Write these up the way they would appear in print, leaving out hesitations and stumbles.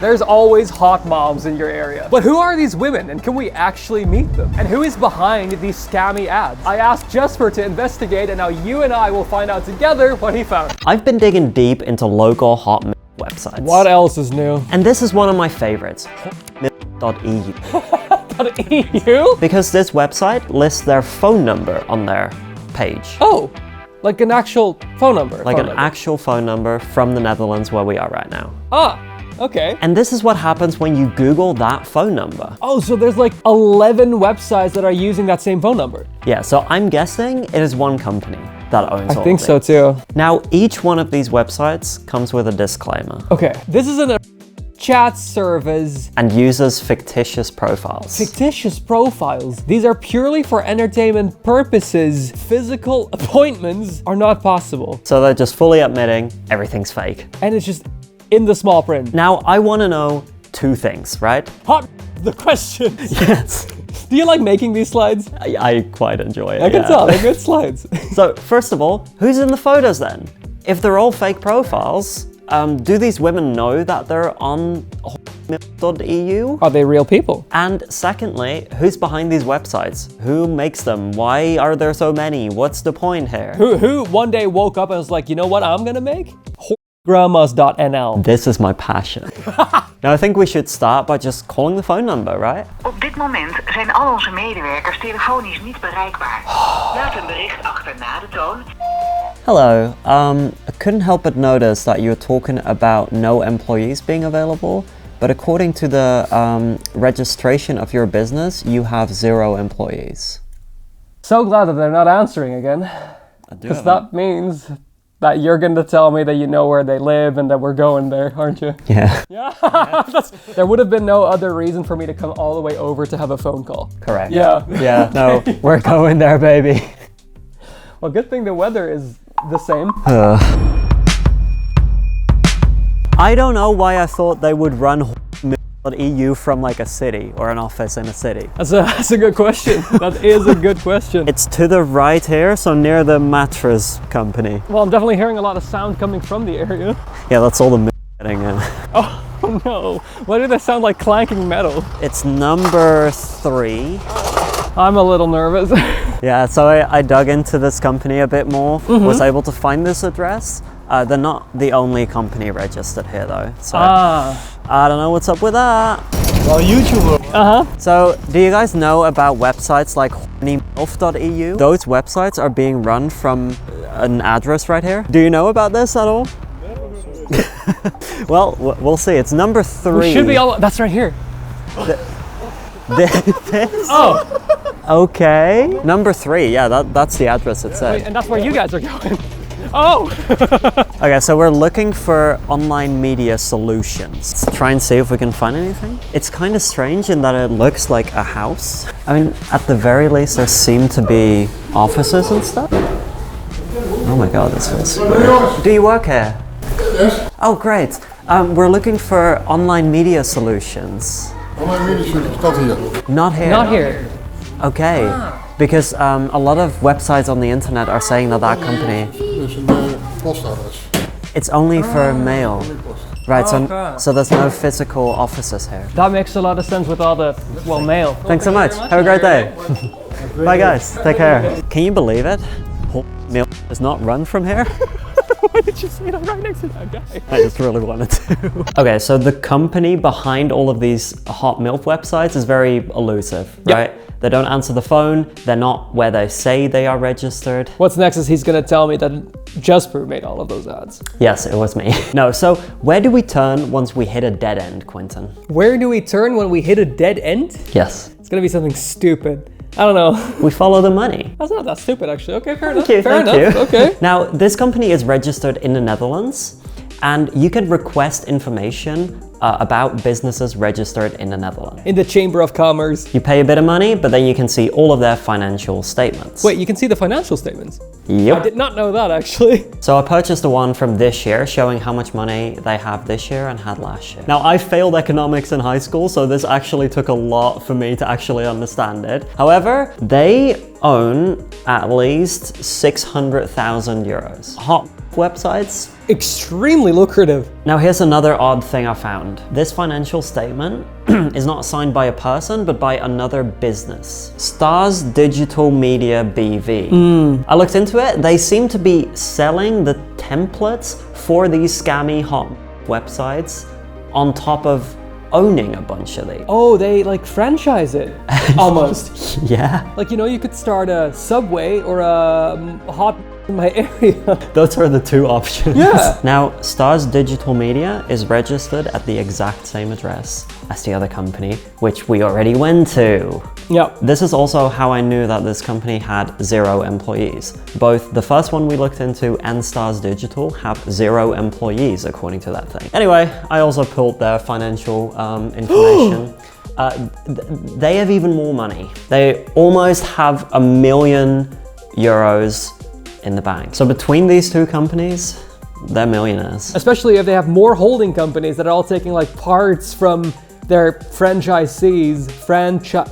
There's always hot moms in your area. But who are these women and can we actually meet them? And who is behind these scammy ads? I asked Jesper to investigate and now you and I will find out together what he found. I've been digging deep into local hot milk websites. What else is new? And this is one of my favorites, hotmilk.eu. .eu? Because this website lists their phone number on their page. Oh, like an actual phone number? Like actual phone number from the Netherlands where we are right now. Ah. Okay. And this is what happens when you Google that phone number. Oh, so there's like 11 websites that are using that same phone number. Yeah, so I'm guessing it is one company that owns all of these. I think so too. Now, each one of these websites comes with a disclaimer. Okay, this is a chat service. And uses fictitious profiles. Fictitious profiles? These are purely for entertainment purposes. Physical appointments are not possible. So they're just fully admitting everything's fake. And it's just in the small print. Now, I want to know two things, right? The questions. Yes. Do you like making these slides? I quite enjoy it. I can tell, they're good slides. So, first of all, who's in the photos then? If they're all fake profiles, do these women know that they're on hotmilk.eu? Are they real people? And secondly, who's behind these websites? Who makes them? Why are there so many? What's the point here? Who one day woke up and was like, you know what I'm gonna make? Grandmas.nl. This is my passion. Now I think we should start by just calling the phone number, right? Op dit moment zijn al onze medewerkers telefonisch niet bereikbaar. Laat een bericht achter na de toon. Hello, I couldn't help but notice that you're talking about no employees being available, but according to the registration of your business, you have 0 employees. So glad that they're not answering again. Because that means that you're going to tell me that you know where they live and that we're going there, aren't you? Yeah. Yeah. There would have been no other reason for me to come all the way over to have a phone call. Correct. Yeah. Yeah, no, we're going there, baby. Well, good thing the weather is the same. I don't know why I thought they would run EU from like a city or an office in a city. That's a good question. That is a good question. It's to the right here, so near the mattress company. Well, I'm definitely hearing a lot of sound coming from the area. Yeah, that's all the getting in. Oh no, why do they sound like clanking metal? It's number 3. I'm a little nervous. Yeah, so I dug into this company a bit more, was able to find this address. They're not the only company registered here though, so I don't know what's up with that. Well, YouTuber. So, do you guys know about websites like hornymilf.eu? Those websites are being run from an address right here. Do you know about this at all? Well, we'll see. It's number 3. We should be all. That's right here. This? Oh. Okay. Number 3. Yeah, that's the address it said. Wait, and that's where you guys are going. Oh! Okay, so we're looking for online media solutions. Let's try and see if we can find anything. It's kind of strange in that it looks like a house. I mean, at the very least, there seem to be offices and stuff. Oh my god, this feels weird. Do you work here? Yes. Oh, great. We're looking for online media solutions. Online media solutions, not here. Not here? Not here. Okay. Because a lot of websites on the internet are saying that that company... It's only for mail. Right, so there's no physical offices here. That makes a lot of sense with all the, well, mail. Thanks so much. Have a great day. Bye guys, take care. Can you believe it? Mail is not run from here? Why did you say that right next to that guy? I just really wanted to. Okay, so the company behind all of these hot milk websites is very elusive, right? They don't answer the phone, they're not where they say they are registered. What's next is he's gonna tell me that Jesper made all of those ads. Yes, it was me. No, so where do we turn once we hit a dead end, Quinten? Where do we turn when we hit a dead end? Yes. It's gonna be something stupid. I don't know. We follow the money. That's not that stupid actually. Okay, fair enough. Thank you. Okay. Now, this company is registered in the Netherlands and you can request information about businesses registered in the Netherlands. In the Chamber of Commerce. You pay a bit of money, but then you can see all of their financial statements. Wait, you can see the financial statements? Yep. I did not know that actually. So I purchased the one from this year showing how much money they have this year and had last year. Now I failed economics in high school, so this actually took a lot for me to actually understand it. However, they own at least 600,000 euros. Hot websites. Extremely lucrative. Now here's another odd thing I found. This financial statement is not signed by a person, but by another business. Stars Digital Media BV. I looked into it. They seem to be selling the templates for these scammy hot websites on top of owning a bunch of these. Oh, they like franchise it, almost. Yeah. Like, you know, you could start a Subway or a hot in my area. Those are the two options. Yeah. Now, Stars Digital Media is registered at the exact same address as the other company, which we already went to. Yeah. This is also how I knew that this company had 0 employees. Both the first one we looked into and Stars Digital have 0 employees, according to that thing. Anyway, I also pulled their financial information. They have even more money. They almost have €1 million in the bank. So between these two companies, they're millionaires. Especially if they have more holding companies that are all taking like parts from their franchisees.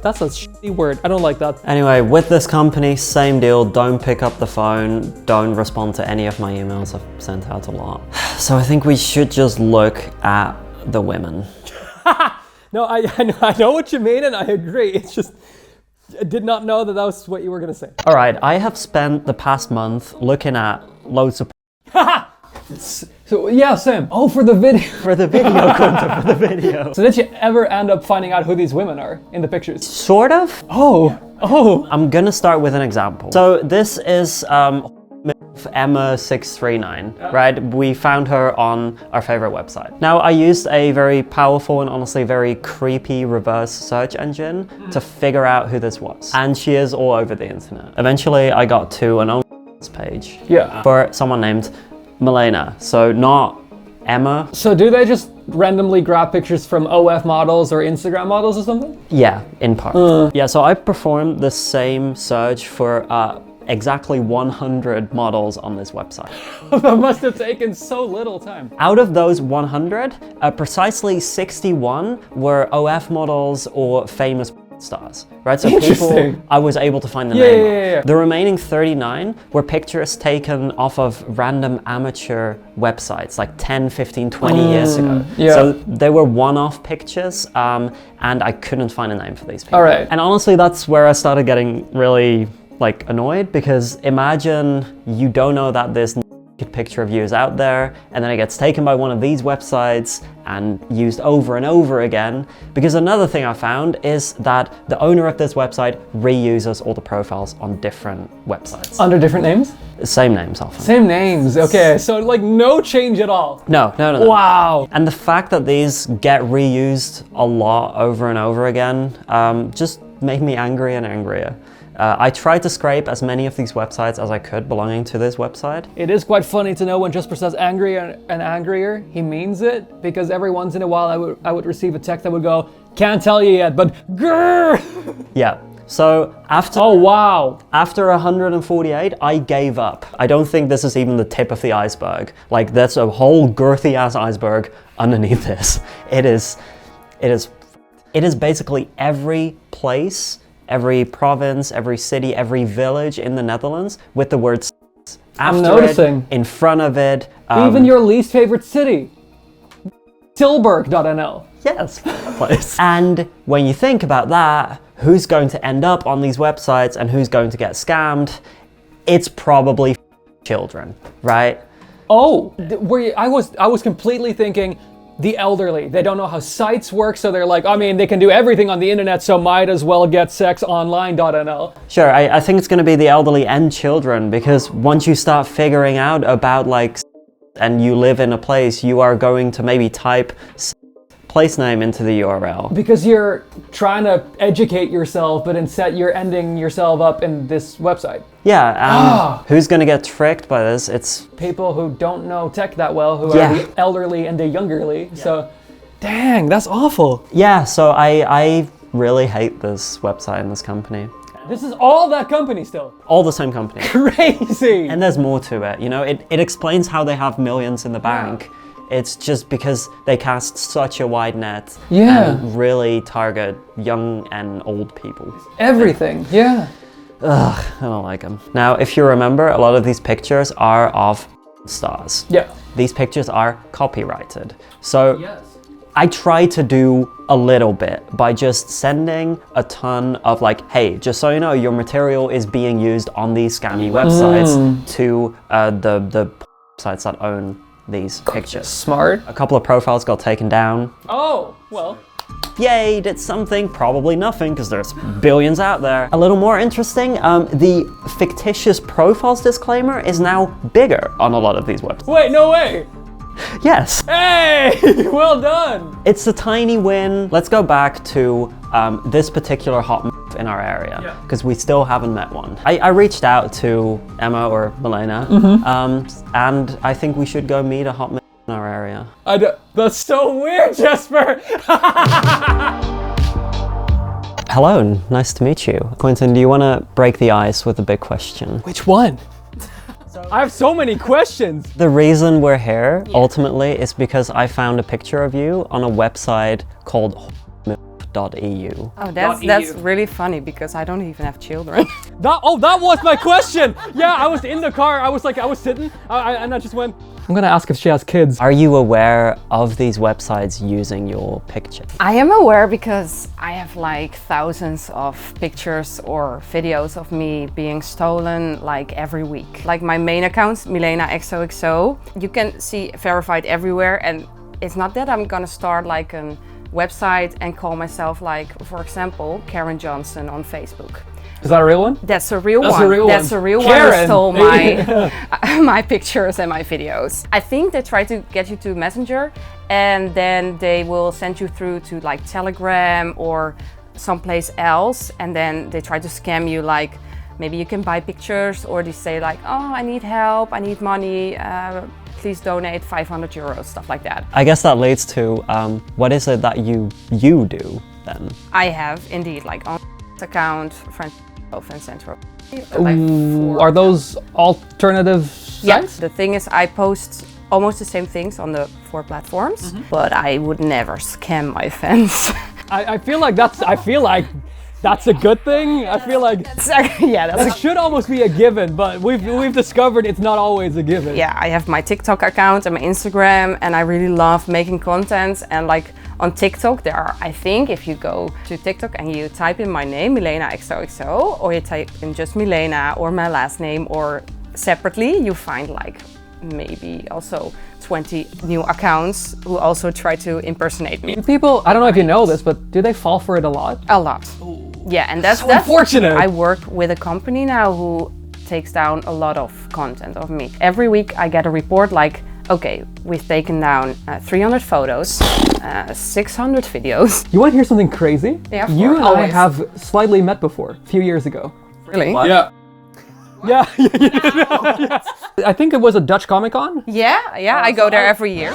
That's a shitty word. I don't like that. Anyway, with this company, same deal. Don't pick up the phone. Don't respond to any of my emails. I've sent out a lot. So I think we should just look at the women. No, I know what you mean and I agree. It's just, I did not know that was what you were gonna say. All right, I have spent the past month looking at loads of So yeah, Sam. Oh, for the video. for the video content for the video. So did you ever end up finding out who these women are in the pictures? Sort of. Oh. I'm gonna start with an example. So this is Emma639, right? We found her on our favorite website. Now I used a very powerful and honestly very creepy reverse search engine to figure out who this was. And she is all over the internet. Eventually I got to an OnlyFans page for someone named Milena. So not Emma. So do they just randomly grab pictures from OF models or Instagram models or something? Yeah, in part. Yeah, so I performed the same search for exactly 100 models on this website. That must have taken so little time. Out of those 100, precisely 61 were OF models or famous stars, right? So people I was able to find the name of. The remaining 39 were pictures taken off of random amateur websites like 10, 15, 20 years ago. So they were one-off pictures and I couldn't find a name for these people. All right. And honestly, that's where I started getting really like annoyed, because imagine you don't know that this picture of you is out there and then it gets taken by one of these websites and used over and over again. Because another thing I found is that the owner of this website reuses all the profiles on different websites. Under different names? Same names often. Same names, okay. So like no change at all. No. Wow. And the fact that these get reused a lot over and over again just made me angry and angrier. I tried to scrape as many of these websites as I could belonging to this website. It is quite funny to know when Jesper says angrier and angrier, he means it, because every once in a while I would receive a text that would go, can't tell you yet, but grrr! Yeah. So after after 148, I gave up. I don't think this is even the tip of the iceberg. Like there's a whole girthy ass iceberg underneath this. It is basically every place, every province, every city, every village in the Netherlands with the word I'm noticing. It, in front of it. Even your least favorite city, Tilburg.nl. Yes, place. And when you think about that, who's going to end up on these websites and who's going to get scammed? It's probably children, right? Oh, I was completely thinking the elderly. They don't know how sites work, so they're like, I mean, they can do everything on the internet, so might as well get sex online.nl. Sure, I think it's going to be the elderly and children, because once you start figuring out about like and you live in a place, you are going to maybe type place name into the URL. Because you're trying to educate yourself, but instead you're ending yourself up in this website. Yeah, who's going to get tricked by this? It's people who don't know tech that well, who are the elderly and the youngerly. Yeah. So, dang, that's awful. Yeah, so I really hate this website and this company. This is all that company still? All the same company. Crazy! And there's more to it, you know? It explains how they have millions in the bank. It's just because they cast such a wide net and really target young and old people. Everything, yeah. Ugh, I don't like them. Now, if you remember, a lot of these pictures are of stars. Yeah. These pictures are copyrighted. So Yes. I try to do a little bit by just sending a ton of like, hey, just so you know, your material is being used on these scammy websites to the sites that own these pictures. Smart. A couple of profiles got taken down. Oh, well. Yay, did something, probably nothing, because there's billions out there. A little more interesting, the fictitious profiles disclaimer is now bigger on a lot of these websites. Wait, no way. Yes. Hey, well done. It's a tiny win. Let's go back to this particular hot in our area, because we still haven't met one. I reached out to Emma or Milena, and I think we should go meet a hot in our area. That's so weird, Jesper. Hello, nice to meet you. Quinten, do you want to break the ice with a big question? Which one? I have so many questions. The reason we're here, ultimately, is because I found a picture of you on a website called .eu. Oh, that's really funny because I don't even have children. That was my question. Yeah, I was in the car. I was sitting, and I just went. I'm gonna ask if she has kids. Are you aware of these websites using your picture? I am aware because I have like thousands of pictures or videos of me being stolen like every week. Like my main account, Milena XOXO, you can see verified everywhere, and it's not that I'm gonna start like a website and call myself like, for example, Karen Johnson on Facebook. Is that a real one? That's a real That's one. A real That's one. a real Karen. one who stole my my pictures and my videos. I think they try to get you to Messenger, and then they will send you through to like Telegram or someplace else, and then they try to scam you like, maybe you can buy pictures, or they say like, oh, I need help, I need money, please donate 500 euros, stuff like that. I guess that leads to, what is it that you do then? I have indeed like on account, friend and Central. Are those alternative sites? Yes. The thing is, I post almost the same things on the 4 platforms, but I would never scam my fans. I feel like that's a good thing. I feel like that should almost be a given, but we've discovered it's not always a given. Yeah, I have my TikTok account and my Instagram, and I really love making content. And like on TikTok, there are, I think, if you go to TikTok and you type in my name, Milena XOXO, or you type in just Milena or my last name, or separately, you find like maybe also 20 new accounts who also try to impersonate me. People, I don't know if you know this, but do they fall for it a lot? A lot. Yeah, and that's unfortunate. I work with a company now who takes down a lot of content of me. Every week I get a report like, okay, we've taken down 300 photos, 600 videos. You want to hear something crazy? Yeah, you and always. I have slightly met before, a few years ago. Really? What? Yeah. Yeah. I think it was a Dutch Comic-Con. Yeah, I go there every year.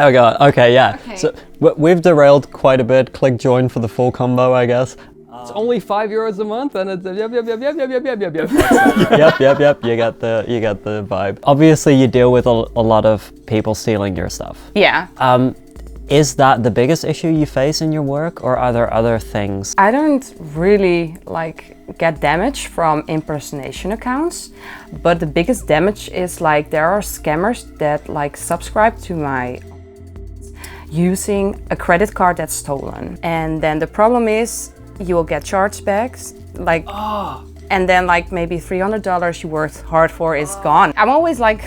Oh god, okay, yeah. Okay. So we've derailed quite a bit. Click join for the full combo, I guess. It's only €5 a month, and it's yep. Yep. You get the vibe. Obviously, you deal with a lot of people stealing your stuff. Yeah. Is that the biggest issue you face in your work, or are there other things? I don't really like get damage from impersonation accounts, but the biggest damage is like there are scammers that like subscribe to my using a credit card that's stolen, and then the problem is you will get chargebacks like and then like maybe $300 you worked hard for is gone. I'm always like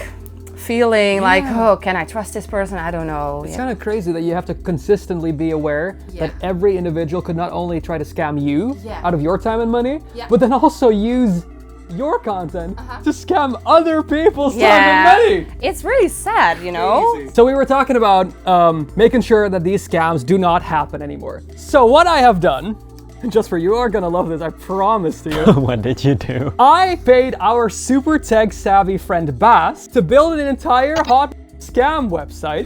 feeling like, oh, can I trust this person? I don't know. It's kind of crazy that you have to consistently be aware that every individual could not only try to scam you out of your time and money, but then also use your content to scam other people's time and money. It's really sad, you know? Crazy. So we were talking about making sure that these scams do not happen anymore. So what I have done, just for you are gonna love this, I promise to you. What did you do? I paid our super tech savvy friend Bass to build an entire hot scam website,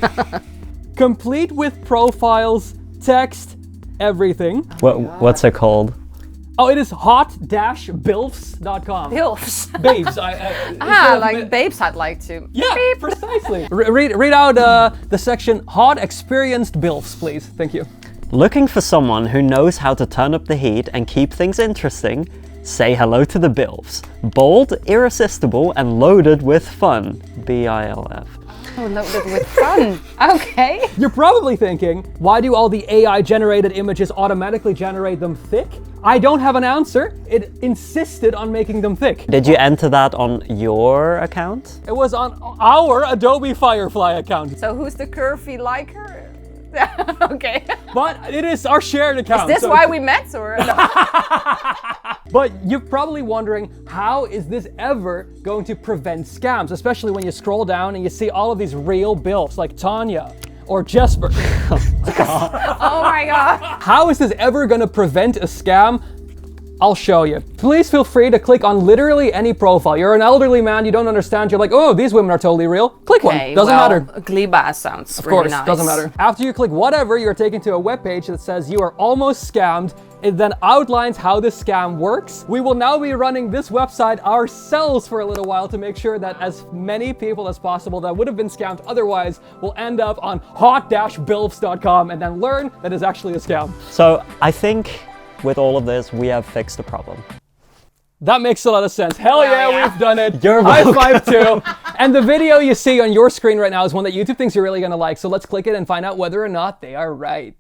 complete with profiles, text, everything. What's it called? Oh, it is hot-bilfs.com. Bilfs. Babes. Like babes I'd like to. Yeah, precisely. Read out the section hot experienced bilfs, please. Thank you. Looking for someone who knows how to turn up the heat and keep things interesting? Say hello to the BILFs. Bold, irresistible, and loaded with fun. BILF. Oh, loaded with fun. Okay. You're probably thinking, why do all the AI generated images automatically generate them thick? I don't have an answer. It insisted on making them thick. Did you enter that on your account? It was on our Adobe Firefly account. So who's the curvy liker? Okay. But it is our shared account. Is this why we met, or no? But you're probably wondering, how is this ever going to prevent scams? Especially when you scroll down and you see all of these real BILFs like Tanya or Jesper. Oh my god. How is this ever going to prevent a scam? I'll show you. Please feel free to click on literally any profile. You're an elderly man, you don't understand, you're like, oh, these women are totally real. Click one, doesn't matter. Gleba sounds Of really course, nice. doesn't matter. After you click whatever, you're taken to a webpage that says you are almost scammed. It then outlines how this scam works. We will now be running this website ourselves for a little while to make sure that as many people as possible that would have been scammed otherwise will end up on hot-bilfs.com and then learn that it's actually a scam. So I think with all of this, we have fixed the problem. That makes a lot of sense. Hell yeah, we've done it. You're High welcome. five too. And the video you see on your screen right now is one that YouTube thinks you're really gonna like. So let's click it and find out whether or not they are right.